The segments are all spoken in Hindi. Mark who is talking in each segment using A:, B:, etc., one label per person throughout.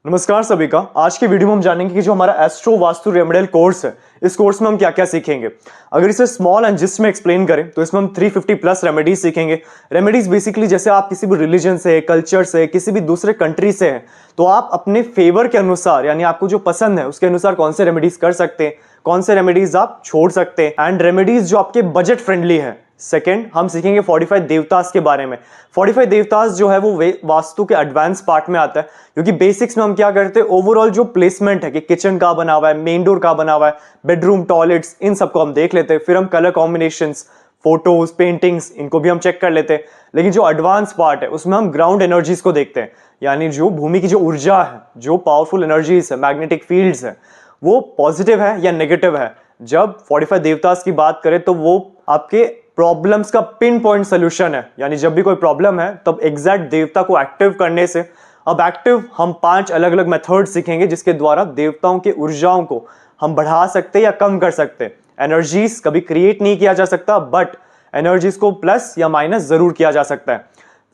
A: नमस्कार सभी का। आज की वीडियो में हम जानेंगे कि जो हमारा एस्ट्रो वास्तु रेमेडियल कोर्स है, इस कोर्स में हम क्या क्या सीखेंगे। अगर इसे स्मॉल एंड जिस्ट में एक्सप्लेन करें तो इसमें हम 350 प्लस रेमेडीज सीखेंगे। रेमेडीज बेसिकली जैसे आप किसी भी रिलीजन से, कल्चर से, किसी भी दूसरे कंट्री से हैं, तो आप अपने फेवर के अनुसार यानी आपको जो पसंद है उसके अनुसार कौन से रेमेडीज कर सकते हैं, कौन से रेमेडीज आप छोड़ सकते हैं, एंड रेमेडीज जो आपके बजट फ्रेंडली है। सेकेंड, हम सीखेंगे 45 देवतास के बारे में। 45 देवतास जो है वो वास्तु के एडवांस पार्ट में आता है, क्योंकि बेसिक्स में हम क्या करते हैं, ओवरऑल जो प्लेसमेंट है कि किचन का बना हुआ है, मेन डोर का बना हुआ है, बेडरूम, टॉयलेट्स, इन सबको हम देख लेते हैं। फिर हम कलर कॉम्बिनेशंस, फोटोज, पेंटिंग्स, इनको भी हम चेक कर लेते हैं। लेकिन जो एडवांस पार्ट है उसमें हम ग्राउंड एनर्जीज को देखते हैं, यानी जो भूमि की जो ऊर्जा है, जो पावरफुल एनर्जीज है, मैग्नेटिक फील्ड्स है, वो पॉजिटिव है या नेगेटिव है। जब 45 देवतास की बात करें तो वो आपके प्रॉब्लम्स का पिन पॉइंट सोल्यूशन है, यानी जब भी कोई प्रॉब्लम है तब एग्जैक्ट देवता को एक्टिव करने से। अब एक्टिव हम 5 अलग अलग मेथड सीखेंगे जिसके द्वारा देवताओं की ऊर्जाओं को हम बढ़ा सकते हैं या कम कर सकते हैं। एनर्जीज कभी क्रिएट नहीं किया जा सकता, बट एनर्जीज को प्लस या माइनस जरूर किया जा सकता है।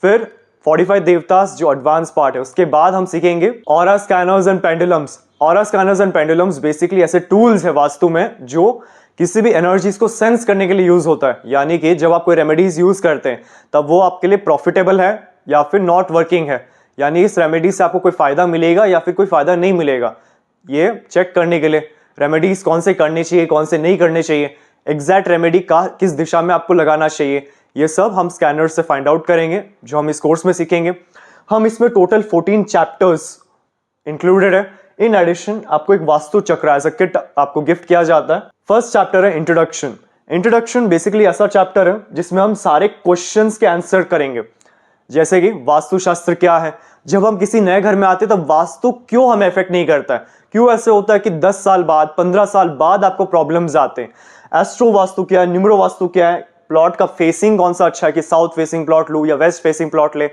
A: फिर 45 देवतास जो एडवांस पार्ट है, उसके बाद हम सीखेंगे aura scanners and pendulums. Aura scanners and pendulums basically ऐसे टूल्स है वास्तु में जो किसी भी एनर्जीज को सेंस करने के लिए यूज होता है। यानी कि जब आप कोई रेमेडीज यूज करते हैं तब वो आपके लिए प्रॉफिटेबल है या फिर नॉट वर्किंग है, यानी इस रेमेडी से आपको कोई फायदा मिलेगा या फिर कोई फायदा नहीं मिलेगा। ये चेक करने के लिए रेमेडीज कौन से करने चाहिए, कौन से नहीं करने चाहिए, एग्जैक्ट रेमेडी का किस दिशा में आपको लगाना चाहिए, ये सब हम स्कैनर से फाइंड आउट करेंगे जो हम इस कोर्स में सीखेंगे। हम इसमें टोटल 14 चैप्टर्स इंक्लूडेड है। इन एडिशन आपको एक वास्तु चक्र एज अ किट आपको गिफ्ट किया जाता है। फर्स्ट चैप्टर है इंट्रोडक्शन। इंट्रोडक्शन बेसिकली ऐसा चैप्टर है जिसमें हम सारे क्वेश्चंस के आंसर करेंगे, जैसे कि वास्तुशास्त्र क्या है, जब हम किसी नए घर में आते हैं तब वास्तु क्यों हमें इफेक्ट नहीं करता है, क्यों ऐसे होता है कि 10 साल बाद, 15 साल बाद आपको प्रॉब्लम्स आते हैं। एस्ट्रो वास्तु क्या है, न्यूमरो वास्तु क्या है, प्लॉट का फेसिंग कौन सा अच्छा है कि साउथ फेसिंग प्लॉट लूं या वेस्ट फेसिंग प्लॉट ले,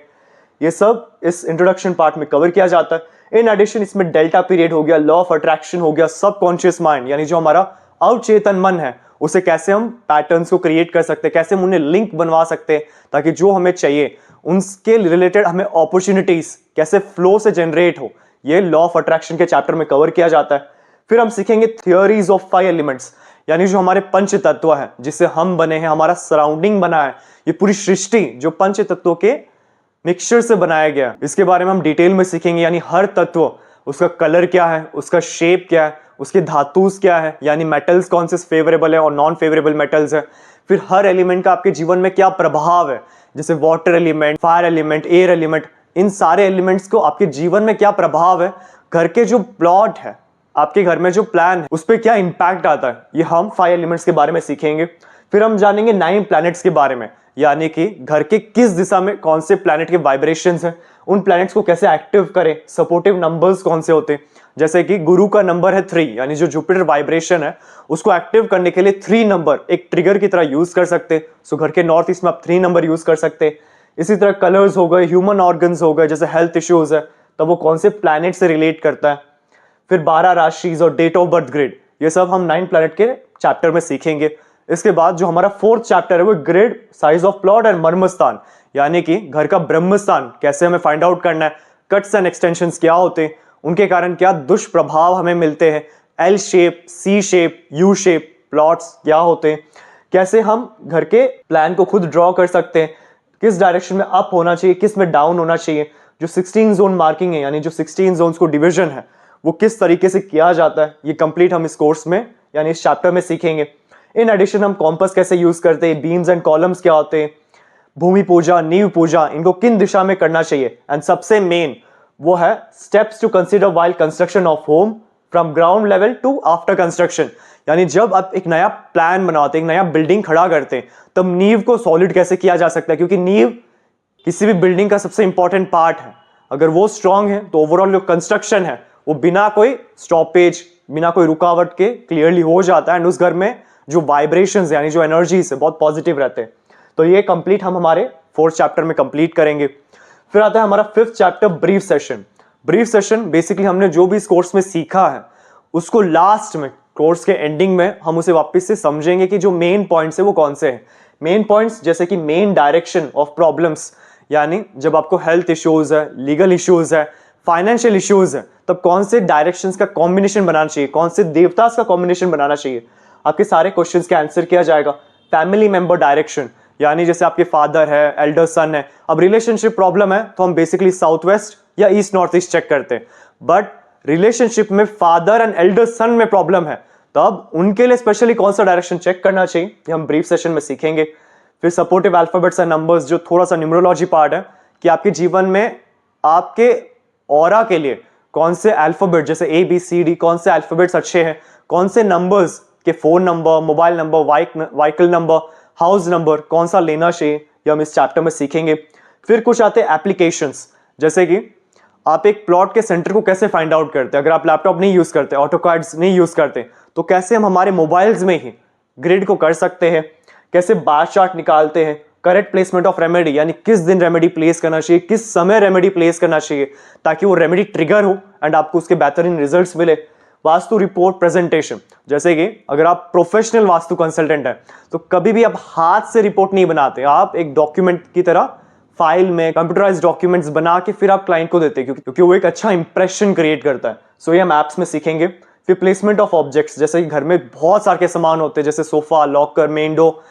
A: ये सब इस इंट्रोडक्शन पार्ट में कवर किया जाता है। इन एडिशन इसमें डेल्टा पीरियड हो गया, लॉ ऑफ अट्रैक्शन हो गया, सबकॉन्शियस माइंड यानी जो हमारा अवचेतन मन है उसे कैसे हम पैटर्न्स को क्रिएट कर सकते हैं, कैसे हम उन्हें लिंक बनवा सकते हैं ताकि जो हमें चाहिए उनके रिलेटेड हमें अपॉर्चुनिटीज कैसे फ्लो से जनरेट हो, ये लॉ ऑफ अट्रैक्शन के चैप्टर में कवर किया जाता है। फिर हम सीखेंगे थियोरीज ऑफ 5 एलिमेंट्स, यानी जो हमारे पंच तत्व है जिससे हम बने हैं, हमारा सराउंडिंग बना है, ये पूरी सृष्टि जो पंच तत्वों के मिक्सचर से बनाया गया, इसके बारे में हम डिटेल में सीखेंगे। यानी हर तत्व, उसका कलर क्या है, उसका शेप क्या है, उसके धातुस क्या है, यानी मेटल्स कौन से फेवरेबल है और नॉन फेवरेबल मेटल्स है। फिर हर एलिमेंट का आपके जीवन में क्या प्रभाव है, जैसे water element, fire element, air element, इन सारे एलिमेंट्स को आपके जीवन में क्या प्रभाव है, घर के जो प्लॉट है, आपके घर में जो प्लान है उस पर क्या इंपैक्ट आता है, ये हम 5 एलिमेंट्स के बारे में सीखेंगे। फिर हम जानेंगे 9 प्लैनेट्स के बारे में, यानी कि घर के किस दिशा में कौन से प्लैनेट के वाइब्रेशंस हैं, उन प्लैनेट्स को कैसे एक्टिव करें, सपोर्टिव नंबर्स कौन से होते हैं। जैसे कि गुरु का नंबर है 3, यानी जो जुपिटर वाइब्रेशन है उसको एक्टिव करने के लिए 3 नंबर एक ट्रिगर की तरह यूज कर सकते हैं। सो घर के नॉर्थ ईस्ट में आप 3 नंबर यूज कर सकते हैं। इसी तरह कलर्स हो गए, ह्यूमन ऑर्गन्स हो गए, जैसे हेल्थ इश्यूज है तब वो कौन से प्लैनेट से रिलेट करता है। फिर 12 राशिज और डेट ऑफ बर्थ ग्रिड, ये सब हम 9 प्लैनेट के चैप्टर में सीखेंगे। इसके बाद जो हमारा 4th चैप्टर है वो grid, size of plot and मर्मस्थान, यानी कि घर का ब्रह्मस्थान कैसे हमें फाइंड आउट करना है, कट्स एंड एक्सटेंशंस क्या होते हैं, उनके कारण क्या दुष्प्रभाव हमें मिलते हैं, एल शेप, सी शेप, यू शेप प्लॉट्स क्या होते हैं, कैसे हम घर के प्लान को खुद ड्रॉ कर सकते हैं, किस डायरेक्शन में अप होना चाहिए, किस में डाउन होना चाहिए, जो 16 जोन मार्किंग है यानी जो 16 जोन्स को डिवीजन है वो किस तरीके से किया जाता है, ये कंप्लीट हम इस कोर्स में यानी इस चैप्टर में सीखेंगे। इन एडिशन हम कॉम्पस कैसे यूज करते हैं, बीम्स एंड कॉलम्स क्या होते हैं, भूमि पूजा, नींव पूजा, इनको किन दिशा में करना चाहिए, एंड सबसे मेन वो है steps to consider while construction of home from ground level to after construction. यानी जब आप एक नया प्लान बनाते हैं, एक नया बिल्डिंग खड़ा करते हैं, तब नींव को सॉलिड कैसे किया जा सकता है, क्योंकि नींव किसी भी बिल्डिंग का सबसे इंपॉर्टेंट पार्ट है। अगर वो स्ट्रांग है तो ओवरऑल जो कंस्ट्रक्शन है वो बिना कोई स्टॉपेज, बिना कोई रुकावट के क्लियरली हो जाता है, एंड उस घर में जो वाइब्रेशंस यानी जो एनर्जीज है बहुत पॉजिटिव रहते हैं। तो ये कंप्लीट हम हमारे 4th चैप्टर में कंप्लीट करेंगे। फिर आता है हमारा 5th chapter brief session. Brief session basically हमने जो भी इस कोर्स में सीखा है उसको लास्ट में, कोर्स के एंडिंग में हम उसे वापस से समझेंगे कि जो मेन पॉइंट्स है वो कौन से हैं। मेन पॉइंट्स जैसे कि मेन डायरेक्शन ऑफ प्रॉब्लम्स, यानी जब आपको हेल्थ इश्यूज है, लीगल इश्यूज है, फाइनेंशियल इश्यूज है तब कौन से डायरेक्शंस का कॉम्बिनेशन बनाना चाहिए, कौन से देवतास का कॉम्बिनेशन बनाना चाहिए, आपके सारे क्वेश्चंस का आंसर किया जाएगा। फैमिली मेंबर डायरेक्शन, यानी जैसे आपके फादर है, एल्डर सन है, अब रिलेशनशिप प्रॉब्लम है तो हम बेसिकली साउथ वेस्ट या ईस्ट नॉर्थ ईस्ट चेक करते हैं। बट रिलेशनशिप में फादर एंड एल्डर सन में प्रॉब्लम है तब उनके लिए स्पेशली कौन सा डायरेक्शन चेक करना चाहिए, ये हम ब्रीफ सेशन में सीखेंगे। फिर सपोर्टिव अल्फाबेट्स एंड नंबर्स, जो थोड़ा सा न्यूमरोलॉजी पार्ट है कि आपके जीवन में आपके ऑरा के लिए कौन से अल्फाबेट जैसे ए बी सी डी, कौन से अल्फाबेट्स अच्छे हैं, कौन से नंबर्स के phone number, mobile number, vehicle number, house number कौन सा लेना चाहिए, ये हम इस चैप्टर में सीखेंगे। फिर कुछ आते हैं एप्लीकेशंस, जैसे कि आप एक प्लॉट के सेंटर को कैसे फाइंड आउट करते हैं। अगर आप लैपटॉप नहीं यूज करते, ऑटोकैड्स नहीं यूज करते, तो कैसे हम हमारे मोबाइल्स में ही ग्रिड को कर सकते हैं, कैसे बार चार्ट निकालते हैं, करेक्ट प्लेसमेंट ऑफ रेमेडी, यानी किस दिन रेमेडी प्लेस करना चाहिए, किस समय रेमेडी प्लेस करना चाहिए ताकि वो रेमेडी ट्रिगर हो एंड आपको उसके बेहतरीन रिजल्ट्स मिले। वास्तु रिपोर्ट प्रेजेंटेशन, जैसे कि अगर आप प्रोफेशनल वास्तु कंसल्टेंट हैं तो कभी भी आप हाथ से रिपोर्ट नहीं बनाते, आप एक डॉक्यूमेंट की तरह फाइल में कंप्यूटराइज डॉक्यूमेंट्स बना के फिर आप क्लाइंट को देते हैं, क्योंकि वो एक अच्छा इंप्रेशन क्रिएट करता है। सो ये हम ऐप्स में सीखेंगे। फिर प्लेसमेंट ऑफ ऑब्जेक्ट्स, जैसे कि घर में बहुत सारे सामान होते हैं, जैसे sofa, locker, main door,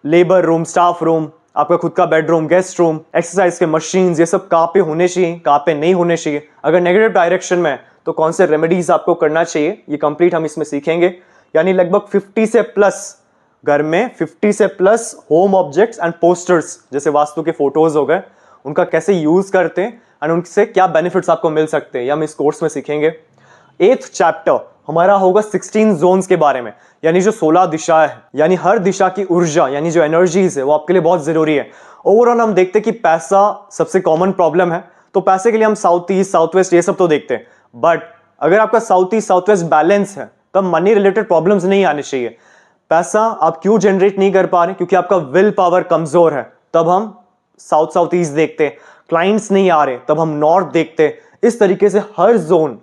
A: labour room, staff room, आपका खुद का बेडरूम, गेस्ट रूम, एक्सरसाइज के मशीन्स, ये सब कहाँ पे होने चाहिए, कहाँ पे नहीं होने चाहिए। अगर नेगेटिव डायरेक्शन में तो कौन से रेमेडीज आपको करना चाहिए, ये कंप्लीट हम इसमें सीखेंगे। यानी लगभग 50 से प्लस घर में 50 से plus home objects and posters, जैसे वास्तु के फोटोज हो गए, उनका कैसे यूज करते हैं एंड उनसे क्या बेनिफिट्स आपको मिल सकते हैं, ये हम इस कोर्स में सीखेंगे। 8th चैप्टर हमारा होगा 16 जोन्स के बारे में, यानी जो 16 दिशा है, यानी हर दिशा की ऊर्जा यानी जो एनर्जीज है वो आपके लिए बहुत जरूरी है। ओवरऑल हम देखते हैं कि पैसा सबसे कॉमन प्रॉब्लम है, तो पैसे के लिए हम साउथ ईस्ट, साउथ वेस्ट ये सब तो देखते हैं। बट अगर आपका south east, south west balance है तब मनी रिलेटेड प्रॉब्लम्स नहीं आने चाहिए। पैसा आप क्यों जनरेट नहीं कर पा रहे, क्योंकि आपका विल पावर कमजोर है, तब हम साउथ साउथ ईस्ट देखते हैं। क्लाइंट्स नहीं आ रहे तब हम नॉर्थ देखते हैं। इस तरीके से हर जोन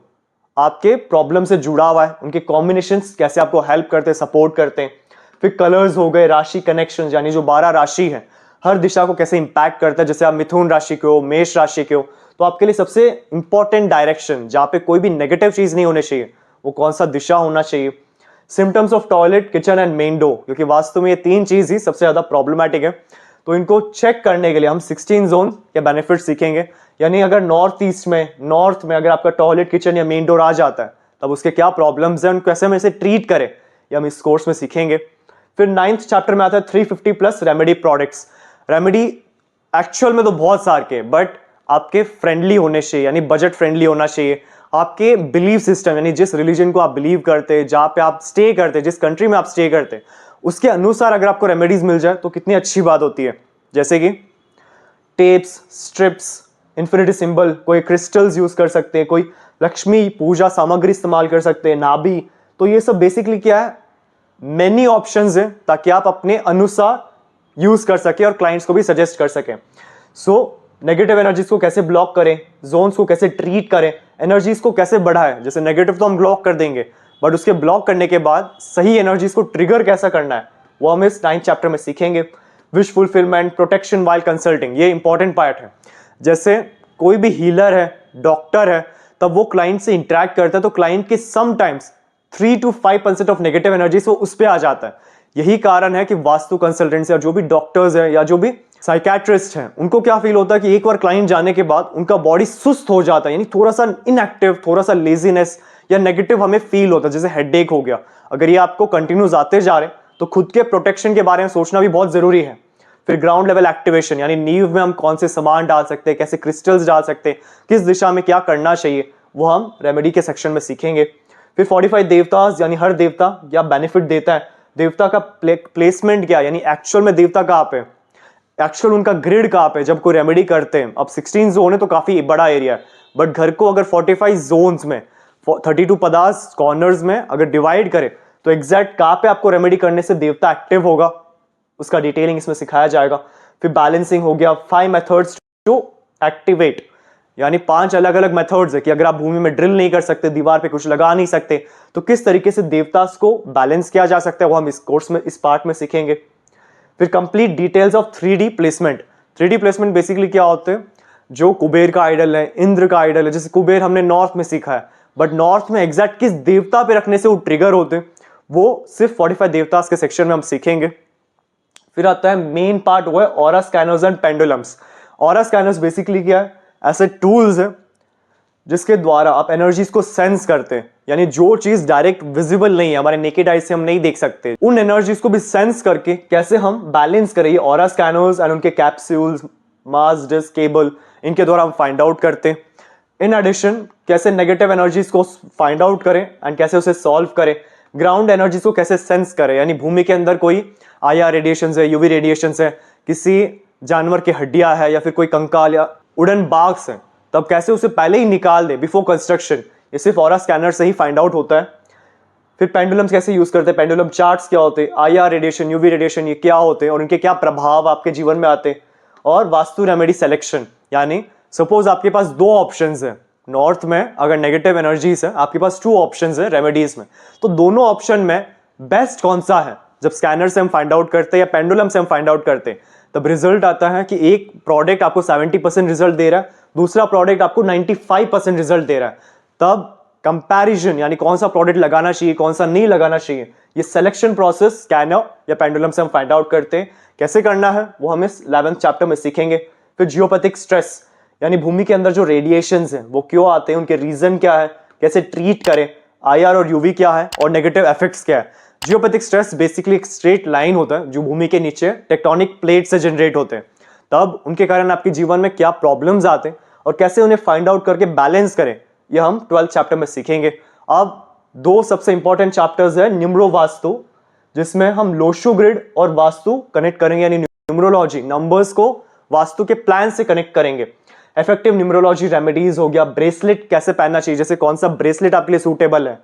A: आपके प्रॉब्लम से जुड़ा हुआ है, उनके कॉम्बिनेशंस कैसे आपको हेल्प करते हैं, सपोर्ट करते हैं। फिर कलर्स हो गए, राशि कनेक्शन, यानी जो 12 राशि है हर दिशा को कैसे इंपैक्ट करता है। जैसे आप मिथुन राशि के हो, मेष राशि के हो, तो आपके लिए सबसे इंपॉर्टेंट डायरेक्शन जहां पे कोई भी नेगेटिव चीज नहीं होनी चाहिए वो कौन सा दिशा होना चाहिए। Symptoms of toilet, kitchen and main door, क्योंकि वास्तव में ये 3 चीज ही सबसे ज्यादा प्रॉब्लमेटिक है, तो इनको चेक करने के लिए हम 16 जोन के बेनिफिट सीखेंगे। यानी अगर नॉर्थ में अगर आपका टॉयलेट, किचन या मेन डोर आ जाता है तब उसके क्या प्रॉब्लम्स हैं, उनको कैसे हम इसे ट्रीट करें, ये हम इस कोर्स में सीखेंगे। फिर 9th चैप्टर में आता है 350 plus remedy products. Remedy actual में तो बहुत सारे के, बट आपके फ्रेंडली होने चाहिए, यानी बजट फ्रेंडली होना चाहिए। आपके बिलीव सिस्टम, यानी जिस रिलीजन को आप बिलीव करते हैं, जहां पे आप स्टे करते हैं, जिस कंट्री में आप स्टे करते हैं, उसके अनुसार अगर आपको रेमेडीज मिल जाए तो कितनी अच्छी बात होती है। जैसे कि टेप्स, स्ट्रिप्स, इन्फिनिटी सिंबल, कोई क्रिस्टल्स यूज कर सकते हैं, कोई लक्ष्मी पूजा सामग्री इस्तेमाल कर सकते हैं, नाभि। तो ये सब बेसिकली क्या है, मेनी ऑप्शंस है ताकि आप अपने अनुसार यूज कर सके और क्लाइंट्स को भी सजेस्ट कर सकें। सो नेगेटिव एनर्जीज को कैसे ब्लॉक करें, जोन्स को कैसे ट्रीट करें, एनर्जीज को कैसे बढ़ाएं। जैसे नेगेटिव तो हम ब्लॉक कर देंगे, बट उसके ब्लॉक करने के बाद सही एनर्जीज को ट्रिगर कैसा करना है वो हम इस 9th चैप्टर में सीखेंगे। Wish fulfilment, protection while consulting, ये इंपॉर्टेंट पार्ट है। जैसे कोई भी हीलर है, डॉक्टर है, तब वो क्लाइंट से इंटरेक्ट करता है तो क्लाइंट के sometimes 3 to 5% of negative energy वो उस पर आ जाता है। यही कारण है कि वास्तु कंसल्टेंट्स या जो भी डॉक्टर्स हैं या जो भी साइकेट्रिस्ट हैं, उनको क्या फील होता है कि एक बार क्लाइंट जाने के बाद उनका बॉडी सुस्त हो जाता है, यानी थोड़ा सा इनएक्टिव, थोड़ा सा लेजीनेस या नेगेटिव हमें फील होता है, जैसे हेडेक हो गया। अगर ये आपको कंटिन्यूस आते जा रहे तो खुद के प्रोटेक्शन के बारे में सोचना भी बहुत जरूरी है। फिर ग्राउंड लेवल एक्टिवेशन, यानी नींव में हम कौन से सामान डाल सकते हैं, कैसे क्रिस्टल्स डाल सकते हैं, किस दिशा में क्या करना चाहिए, वो हम रेमेडी के सेक्शन में सीखेंगे। फिर 45 देवतास, यानी हर देवता क्या बेनिफिट देता है, देवता का प्लेसमेंट क्या, यानी एक्चुअल में देवता कहाँ पे, एक्चुअल उनका ग्रिड कहाँ पे जब कोई रेमेडी करते हैं। अब 16 जोन है तो काफी बड़ा एरिया है, बट घर को अगर 45 जोन्स में 32 पदार्थ कॉर्नर्स में अगर डिवाइड करें तो एग्जैक्ट कहाँ पे आपको रेमेडी करने से देवता एक्टिव होगा, उसका डिटेलिंग इसमें सिखाया जाएगा। फिर बैलेंसिंग हो गया, 5 मेथड्स टू एक्टिवेट, यानी 5 अलग अलग मेथड्स है कि अगर आप भूमि में ड्रिल नहीं कर सकते, दीवार पे कुछ लगा नहीं सकते, तो किस तरीके से देवतास को बैलेंस किया जा सकता है, वो हम इस कोर्स में, इस पार्ट में सीखेंगे। फिर complete details of 3D placement. 3D placement basically क्या होते हैं, जो कुबेर का आइडल है, इंद्र का आइडल है। जैसे कुबेर हमने नॉर्थ में सीखा है, बट नॉर्थ में एग्जैक्ट किस देवता पे रखने से वो ट्रिगर होते हैं, वो सिर्फ 45 देवतास के सेक्शन में हम सीखेंगे। फिर आता है मेन पार्ट, वो है aura scanners and pendulums. Aura scanners basically क्या है, ऐसे टूल्स है जिसके द्वारा आप एनर्जीज को सेंस करते हैं, यानी जो चीज डायरेक्ट विजिबल नहीं है, हमारे नेकेड आई से हम नहीं देख सकते, उन एनर्जीज को भी सेंस करके कैसे हम बैलेंस करें, ये ऑरा स्कैनर्स एंड उनके कैप्सूल्स, मास डिस्क, केबल, इनके द्वारा हम फाइंड आउट करते हैं। इन एडिशन कैसे नेगेटिव एनर्जीज को फाइंड आउट करें एंड कैसे उसे सॉल्व करें, ग्राउंड एनर्जीज को कैसे सेंस करें, यानी भूमि के अंदर कोई आईआर रेडिएशन है, यूवी रेडिएशन है, किसी जानवर की हड्डियां है या फिर कोई कंकाल या वुडन बाग्स है, तब कैसे उसे पहले ही निकाल दे बिफोर कंस्ट्रक्शन, ये सिर्फ ऑरा स्कैनर से ही फाइंड आउट होता है। फिर पेंडुलम्स कैसे यूज करते हैं, पेंडुलम चार्ट्स क्या होते हैं, आईआर रेडिएशन, यूवी रेडिएशन, ये क्या होते हैं और उनके क्या प्रभाव आपके जीवन में आते हैं। और वास्तु रेमेडी सिलेक्शन, यानी सपोज आपके पास दो ऑप्शंस है, नॉर्थ में अगर नेगेटिव एनर्जीज है, आपके पास 2 ऑप्शंस है रेमेडीज में, तो दोनों ऑप्शन में बेस्ट कौन सा है, जब स्कैनर से हम फाइंड आउट करते हैं या पेंडुलम से हम फाइंड आउट करते हैं, तब रिजल्ट आता है कि एक प्रोडक्ट आपको 70% रिजल्ट दे रहा है, दूसरा प्रोडक्ट आपको 95% रिजल्ट दे रहा है। तब कंपैरिजन, यानी कौन सा प्रोडक्ट लगाना चाहिए, कौन सा नहीं लगाना चाहिए, ये सिलेक्शन प्रोसेस स्कैनर या पेंडुलम से हम फाइंड आउट करते हैं। कैसे करना है वो हम इस 11th चैप्टर में सीखेंगे। फिर जियोपैथिक स्ट्रेस, यानी भूमि के अंदर जो रेडिएशंस हैं वो क्यों आते हैं, उनके रीजन क्या है, कैसे ट्रीट करें, आईआर और यूवी क्या है और नेगेटिव इफेक्ट्स क्या है। जियोपैथिक स्ट्रेस बेसिकली एक स्ट्रेट लाइन होता है जो भूमि के नीचे टेक्टोनिक प्लेट से जनरेट होते हैं, तब उनके कारण आपके जीवन में क्या प्रॉब्लम्स आते हैं और कैसे उन्हें फाइंड आउट करके बैलेंस करें, यह हम 12th चैप्टर में सीखेंगे। अब 2 सबसे इंपॉर्टेंट चैप्टर्स है, न्यूमरो वास्तु, जिसमें हम लोशो ग्रिड और वास्तु कनेक्ट करेंगे, यानी न्यूमरोलॉजी, नंबर्स को वास्तु के प्लान से कनेक्ट करेंगे। इफेक्टिव न्यूमरोलॉजी रेमेडीज हो गया, ब्रेसलेट कैसे पहनना चाहिए, जैसे कौन सा ब्रेसलेट आपके लिए सूटेबल है,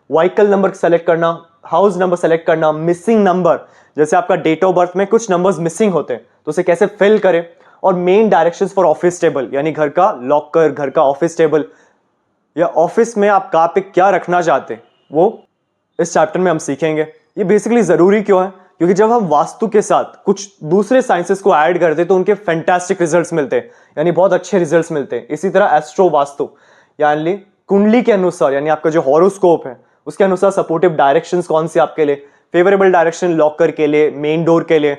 A: व्हीकल नंबर सेलेक्ट करना, हाउस नंबर सेलेक्ट करना, मिसिंग नंबर, जैसे आपका डेट ऑफ बर्थ में कुछ नंबर्स मिसिंग होते हैं तो उसे कैसे फिल करें, और main directions for office table, यानी घर का लॉकर, घर का ऑफिस टेबल या ऑफिस में आप कहाँ पे क्या रखना चाहते हैं, वो इस चैप्टर में हम सीखेंगे। ये बेसिकली जरूरी क्यों है, क्योंकि जब हम वास्तु के साथ कुछ दूसरे साइंसेस को ऐड करते हैं तो उनके फैंटास्टिक रिजल्ट्स मिलते हैं, यानी बहुत अच्छे रिजल्ट्स मिलते हैं। इसी तरह एस्ट्रो वास्तु, यानी कुंडली के अनुसार, यानी आपका जो हॉरोस्कोप है उसके अनुसार सपोर्टिव डायरेक्शंस कौन सी आपके लिए, फेवरेबल डायरेक्शन लॉकर के लिए, मेन डोर के लिए,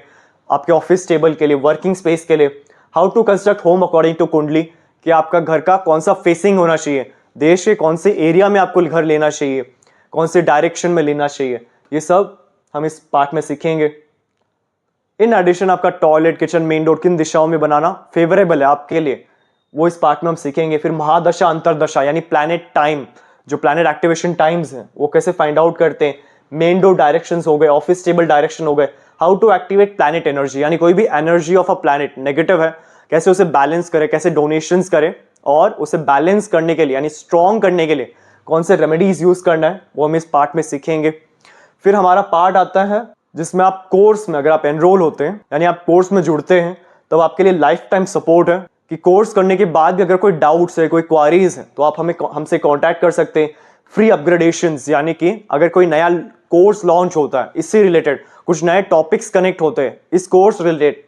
A: आपके ऑफिस टेबल के लिए, वर्किंग स्पेस के लिए, how to construct home according to kundli, कि आपका घर का कौन सा फेसिंग होना चाहिए, देश के कौन से एरिया में आपको घर लेना चाहिए, कौन से डायरेक्शन में लेना चाहिए, ये सब हम इस पार्ट में सीखेंगे। इन एडिशन आपका टॉयलेट, किचन, मेन डोर किन दिशाओं में बनाना फेवरेबल है आपके लिए, वो इस पार्ट में हम सीखेंगे। फिर महादशा अंतरदशा, यानी प्लैनेट टाइम, जो प्लैनेट एक्टिवेशन टाइम्स हैं वो कैसे फाइंड आउट करते हैं, मेन डोर डायरेक्शंस हो गए, ऑफिस टेबल डायरेक्शन हो गए, how to activate planet energy, यानी कोई भी energy of a planet negative है कैसे उसे बैलेंस करें, कैसे डोनेशंस करें, और उसे बैलेंस करने के लिए यानी स्ट्रॉन्ग करने के लिए कौन से रेमेडीज यूज करना है, वो हम इस पार्ट में सीखेंगे। फिर हमारा पार्ट आता है जिसमें आप कोर्स में अगर आप एनरोल होते हैं, यानी आप कोर्स में जुड़ते हैं, तब आपके लिए लाइफ टाइम सपोर्ट है कि कोर्स करने के बाद भी अगर कोई डाउट्स है, कोई क्वारीज है, तो आप हमसे कांटेक्ट कर सकते हैं। फ्री अपग्रेडेशंस, यानी कि अगर कोई नया कोर्स लॉन्च होता है, इससे रिलेटेड कुछ नए टॉपिक्स कनेक्ट होते हैं इस कोर्स रिलेटेड,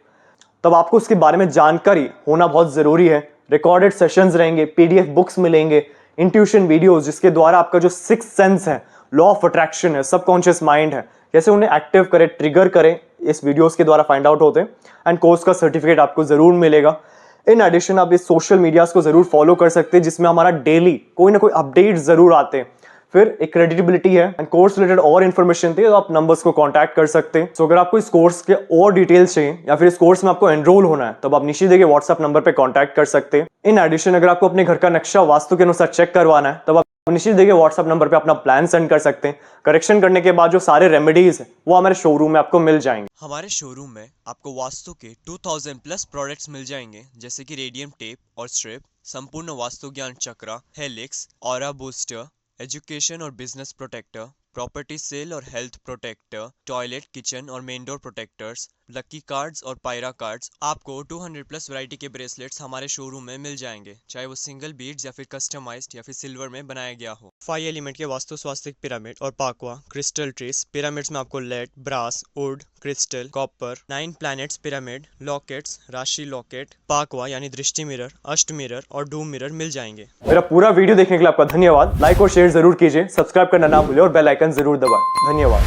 A: तब आपको उसके बारे में जानकारी होना बहुत जरूरी है। रिकॉर्डेड सेशंस रहेंगे, पीडीएफ बुक्स मिलेंगे, इंट्यूशन वीडियोस, जिसके द्वारा आपका जो सिक्स्थ सेंस है, लॉ ऑफ अट्रैक्शन है, सबकॉन्शियस माइंड है, कैसे उन्हें एक्टिव करें, ट्रिगर करें, इस वीडियोस के द्वारा फाइंड आउट होते हैं। एंड कोर्स का सर्टिफिकेट आपको जरूर मिलेगा। इन एडिशन आप इस सोशल मीडियाज को जरूर फॉलो कर सकते हैं, जिसमें हमारा डेली कोई ना कोई अपडेट जरूर आते हैं। फिर एक क्रेडिटेबिलिटी है, एंड कोर्स रिलेटेड और इन्फॉर्मेशन चाहिए तो आप नंबर्स को कांटेक्ट कर सकते हैं। सो अगर आपको इस कोर्स के और डिटेल्स चाहिए या फिर इस कोर्स में आपको एनरोल होना है, तब आप नीचे दिए गए व्हाट्सएप नंबर पे कांटेक्ट कर सकते हैं। इन एडिशन अगर आपको अपने घर का नक्शा वास्तु के अनुसार चेक करवाना है, तब आप नीचे दिए गए व्हाट्सएप नंबर पे अपना प्लान सेंड कर सकते हैं। करेक्शन करने के बाद जो सारे रेमेडीज है वो हमारे शोरूम में आपको मिल जाएंगे।
B: हमारे शोरूम में आपको वास्तु के 2000 प्लस प्रोडक्ट्स मिल जाएंगे, जैसे कि रेडियम टेप और स्ट्रिप, संपूर्ण वास्तु ज्ञान चक्रा, हेलिक्स, ऑरा बूस्टर, एजुकेशन और बिजनेस प्रोटेक्टर, प्रॉपर्टी सेल और हेल्थ प्रोटेक्टर, टॉयलेट, किचन और main door protectors, lucky cards और पायरा कार्ड्स। आपको 200 प्लस वैरायटी के ब्रेसलेट्स हमारे शोरूम में मिल जाएंगे, चाहे वो सिंगल बीड्स या फिर कस्टमाइज्ड या फिर सिल्वर में बनाया गया हो। 5 एलिमेंट के वास्तु स्वास्तिक पिरामिड और पाकवा क्रिस्टल ट्रीज। पिरामिड्स में आपको lead, brass, wood, crystal, copper, 9 planets pyramid, lockets, राशि लॉकेट, पाकवा यानी दृष्टि मिरर, अष्ट मिरर और डूम मिरर मिल जाएंगे।
A: मेरा पूरा वीडियो देखने के लिए आपका धन्यवाद। लाइक और शेयर जरूर कीजिए, सब्सक्राइब करना ना भूलें और बेल आइकन जरूर दबाएं। धन्यवाद।